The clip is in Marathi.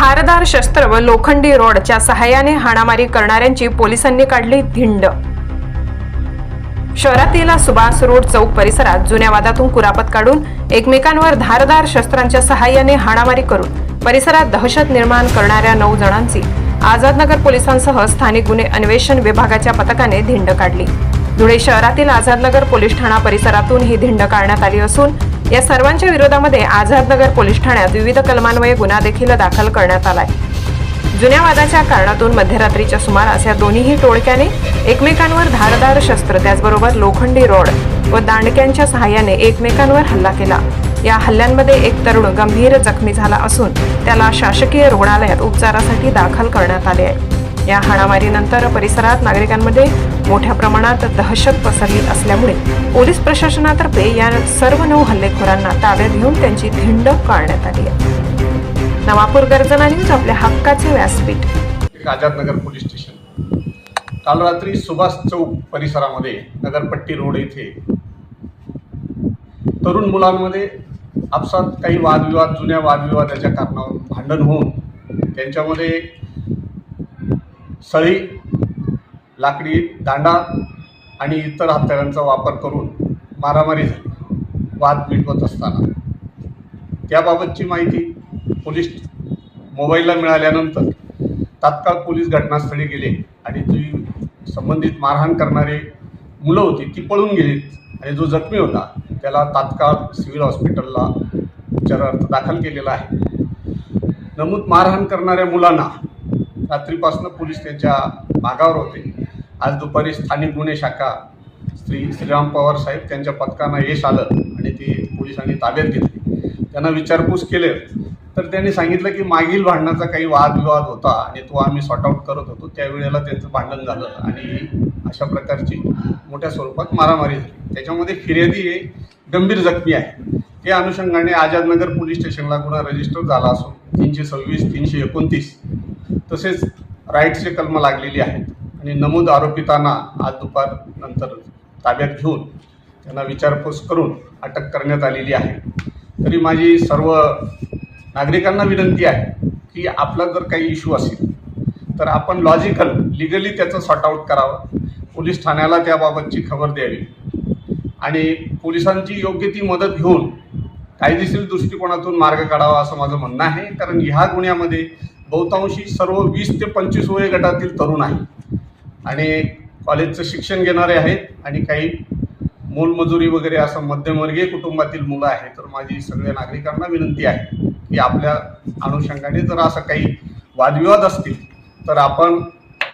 धारदार शस्त्र व लोखंडी रॉडच्या सहाय्याने हाणामारी करणाऱ्यांची पोलिसांनी काढली धिंड। शहरातील सुभाष रोड चौक परिसरात जुन्या वादातून कुरापत काढून एकमेकांवर धारदार शस्त्रांच्या सहाय्याने हाणामारी करून परिसरात दहशत निर्माण करणाऱ्या 9 जणांची आझादनगर पोलिसांसह स्थानिक गुन्हे अन्वेषण विभागाच्या पथकाने धिंड काढली। धुळे शहरातील आझादनगर पोलीस ठाणा परिसरातून ही धिंड काढण्यात आली असून या सर्वांच्या विरोधामध्ये आझादनगर पोलीस ठाण्यात विविध कलमान्वये गुन्हा देखील दाखल करण्यात आलाय। जुन्या वादाच्या कारणातून मध्यरात्रीच्या सुमारास या दोन्ही टोळक्याने एकमेकांवर धारदार शस्त्र त्याचबरोबर लोखंडी रॉड व दांडक्यांच्या सहाय्याने एकमेकांवर हल्ला केला। या हल्ल्यांमध्ये एक तरुण गंभीर जखमी झाला असून त्याला शासकीय रुग्णालयात उपचारासाठी दाखल करण्यात आले आहे। या हाणामारीनंतर परिसरात नागरिकांमध्ये मोठ्या प्रमाणात दहशत पसरली असल्यामुळे पोलीस प्रशासनातर्फे या सर्व 9 हल्लेखोरांना ताब्यात घेऊन त्यांची धिंड काढण्यात आली आहे। नवापूर गर्जना न्यूज, आपल्या हक्काचे व्यासपीठ। आझादनगर पोलीस स्टेशन काल रात्री सुभाष चौक परिसरामध्ये नगरपट्टी रोड येथे तरुण मुलांमध्ये आपसात काही वादविवाद, जुन्या वादविवादाच्या कारणावरून भांडण होऊन त्यांच्यामध्ये सळी, लाकडी दांडा आणि इतर हत्यारांचा वापर करून मारामारी झाली। वाद मिटवत असताना त्याबाबतची माहिती पोलीस मोबाईलला मिळाल्यानंतर तात्काळ पोलीस घटनास्थळी गेले आणि जी संबंधित मारहाण करणारे मुलं होती ती पळून गेलीत आणि जो जखमी होता त्याला तात्काळ सिव्हिल हॉस्पिटलला उपचारार्थ दाखल केलेला आहे। नमूद मारहाण करणाऱ्या मुलांना रात्रीपासून पोलीस त्यांच्या मागावर होते। आज दुपारी स्थानिक गुन्हे शाखा श्रीराम पवार साहेब त्यांच्या पथकांना यश आलं आणि ते पोलिसांनी ताब्यात घेतले। त्यांना विचारपूस केले तर त्यांनी सांगितलं की मागील भांडणाचा काही वादविवाद होता आणि तो आम्ही सॉर्ट आऊट करत होतो, त्यावेळेला त्यांचं भांडण झालं आणि अशा प्रकारची मोठ्या स्वरूपात मारामारी झाली। त्याच्यामध्ये फिर्यादी हे गंभीर जखमी आहे। त्या अनुषंगाने आझादनगर पोलीस स्टेशनला गुन्हा रजिस्टर झाला असून 326, 329 तसेच राईट्सचे कलम लागलेली आहेत आणि नमूद आरोपितांना आज दुपारनंतर ताब्यात घेऊन त्यांना विचारपूस करून अटक करण्यात आलेली आहे। तरी माझी सर्व नागरिकांना विनंती आहे की आपला जर काही इश्यू असेल तर आपण लॉजिकल, लिगली त्याचं सॉर्ट आऊट करावं, पोलीस ठाण्याला त्याबाबतची खबर द्यावी आणि पोलिसांची योग्य ती मदत घेऊन कायदेशीर दृष्टिकोनातून मार्ग काढावा असं माझं म्हणणं आहे। कारण ह्या गुन्ह्यामध्ये बहुतांशी सर्व 20 ते 25 वय गटातील तरुण आहे आणि कॉलेजचं शिक्षण घेणारे आहेत आणि काही मोलमजुरी वगैरे असं मध्यमवर्गीय कुटुंबातील मुलं आहेत। तर माझी सगळ्या नागरिकांना विनंती आहे की आपल्या अनुषंगाने जर असं काही वादविवाद असतील तर आपण